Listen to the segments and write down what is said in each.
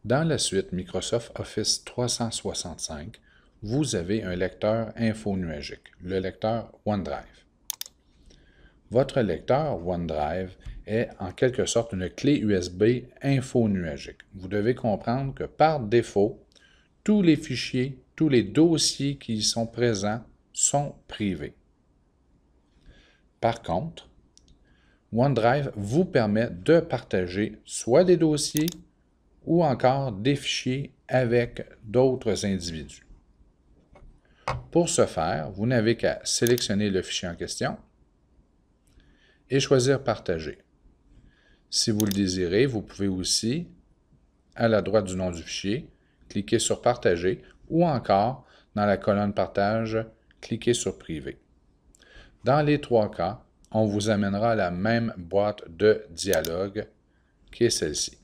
Dans la suite Microsoft Office 365, vous avez un lecteur infonuagique, le lecteur OneDrive. Votre lecteur OneDrive est en quelque sorte une clé USB infonuagique. Vous devez comprendre que par défaut, tous les fichiers, tous les dossiers qui y sont présents sont privés. Par contre, OneDrive vous permet de partager soit des dossiers ou encore des fichiers avec d'autres individus. Pour ce faire, vous n'avez qu'à sélectionner le fichier en question et choisir « Partager ». Si vous le désirez, vous pouvez aussi, à la droite du nom du fichier, cliquer sur « Partager » ou encore, dans la colonne « Partage », cliquer sur « Privé ». Dans les trois cas, on vous amènera à la même boîte de dialogue qui est celle-ci.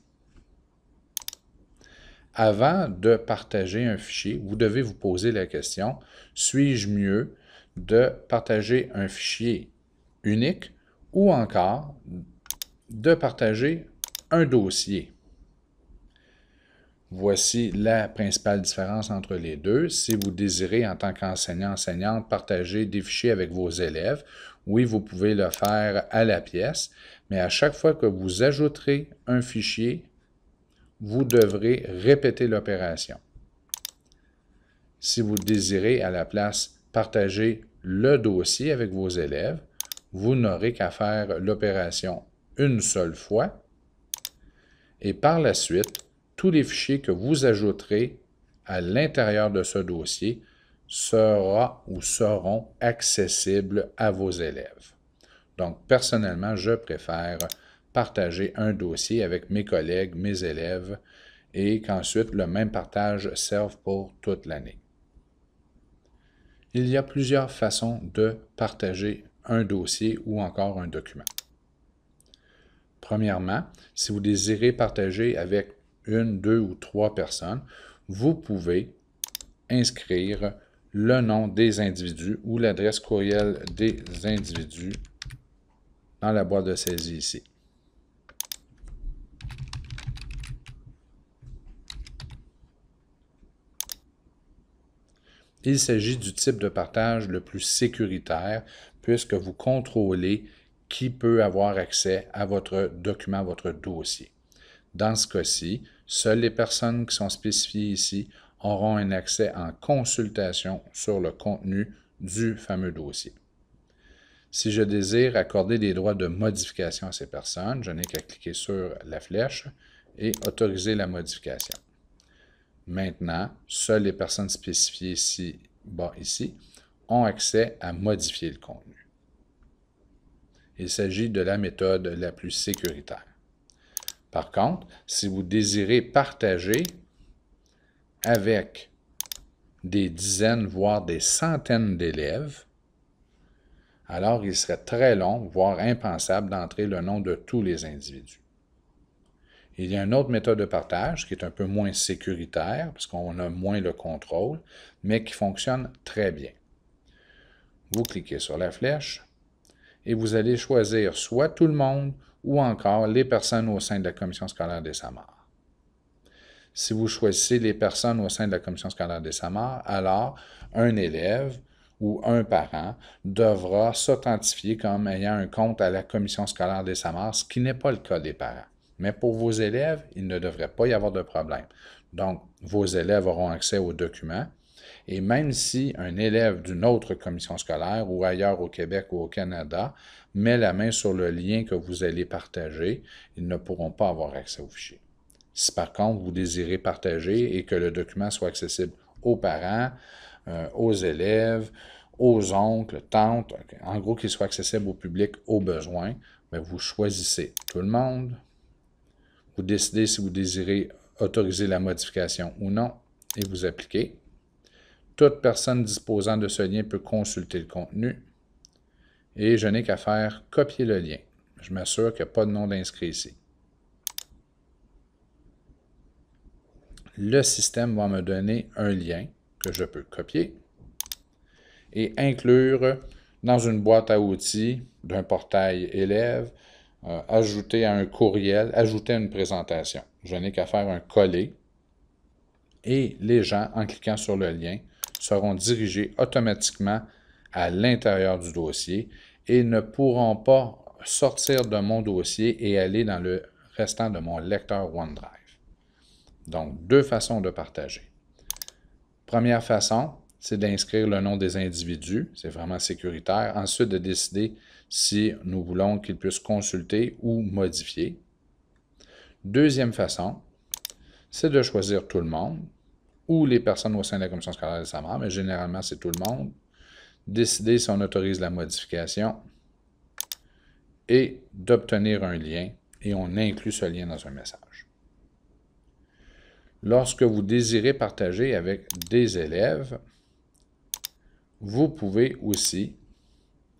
Avant de partager un fichier, vous devez vous poser la question, suis-je mieux de partager un fichier unique ou encore de partager un dossier? Voici la principale différence entre les deux. Si vous désirez, en tant qu'enseignant-enseignante, partager des fichiers avec vos élèves, oui, vous pouvez le faire à la pièce, mais à chaque fois que vous ajouterez un fichier, vous devrez répéter l'opération. Si vous désirez, à la place, partager le dossier avec vos élèves, vous n'aurez qu'à faire l'opération une seule fois et par la suite, tous les fichiers que vous ajouterez à l'intérieur de ce dossier seront accessibles à vos élèves. Donc, personnellement, je préfère partager un dossier avec mes collègues, mes élèves, et qu'ensuite le même partage serve pour toute l'année. Il y a plusieurs façons de partager un dossier ou encore un document. Premièrement, si vous désirez partager avec une, deux ou trois personnes, vous pouvez inscrire le nom des individus ou l'adresse courriel des individus dans la boîte de saisie ici. Il s'agit du type de partage le plus sécuritaire puisque vous contrôlez qui peut avoir accès à votre document, à votre dossier. Dans ce cas-ci, seules les personnes qui sont spécifiées ici auront un accès en consultation sur le contenu du fameux dossier. Si je désire accorder des droits de modification à ces personnes, je n'ai qu'à cliquer sur la flèche et autoriser la modification. Maintenant, seules les personnes spécifiées ici ont accès à modifier le contenu. Il s'agit de la méthode la plus sécuritaire. Par contre, si vous désirez partager avec des dizaines, voire des centaines d'élèves, alors il serait très long, voire impensable, d'entrer le nom de tous les individus. Il y a une autre méthode de partage qui est un peu moins sécuritaire, parce qu'on a moins le contrôle, mais qui fonctionne très bien. Vous cliquez sur la flèche et vous allez choisir soit tout le monde ou encore les personnes au sein de la commission scolaire des Samars. Si vous choisissez les personnes au sein de la commission scolaire des Samars, alors un élève ou un parent devra s'authentifier comme ayant un compte à la commission scolaire des Samars, ce qui n'est pas le cas des parents. Mais pour vos élèves, il ne devrait pas y avoir de problème. Donc, vos élèves auront accès aux documents. Et même si un élève d'une autre commission scolaire ou ailleurs au Québec ou au Canada met la main sur le lien que vous allez partager, ils ne pourront pas avoir accès au fichier. Si par contre, vous désirez partager et que le document soit accessible aux parents, aux élèves, aux oncles, tantes, en gros qu'il soit accessible au public au besoin, bien, vous choisissez tout le monde. Vous décidez si vous désirez autoriser la modification ou non et vous appliquez. Toute personne disposant de ce lien peut consulter le contenu et je n'ai qu'à faire copier le lien. Je m'assure qu'il n'y a pas de nom d'inscrit ici. Le système va me donner un lien que je peux copier et inclure dans une boîte à outils d'un portail élève, ajouter à un courriel, ajouter à une présentation. Je n'ai qu'à faire un coller et les gens, en cliquant sur le lien, seront dirigés automatiquement à l'intérieur du dossier et ne pourront pas sortir de mon dossier et aller dans le restant de mon lecteur OneDrive. Donc, deux façons de partager. Première façon, c'est d'inscrire le nom des individus. C'est vraiment sécuritaire. Ensuite, de décider si nous voulons qu'ils puissent consulter ou modifier. Deuxième façon, c'est de choisir tout le monde ou les personnes au sein de la commission scolaire de sa mère, mais généralement, c'est tout le monde. Décider si on autorise la modification et d'obtenir un lien, et on inclut ce lien dans un message. Lorsque vous désirez partager avec des élèves, vous pouvez aussi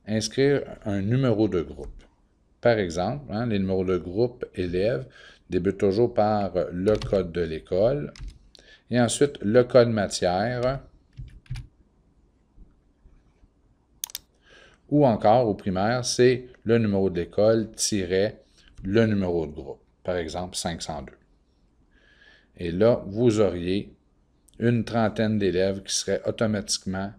inscrire un numéro de groupe. Par exemple, les numéros de groupe élèves débutent toujours par le code de l'école et ensuite le code matière ou encore au primaire, c'est le numéro de l'école le numéro de groupe. Par exemple, 502. Et là, vous auriez une trentaine d'élèves qui seraient automatiquement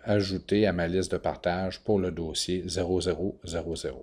ajoutés à ma liste de partage pour le dossier 0000.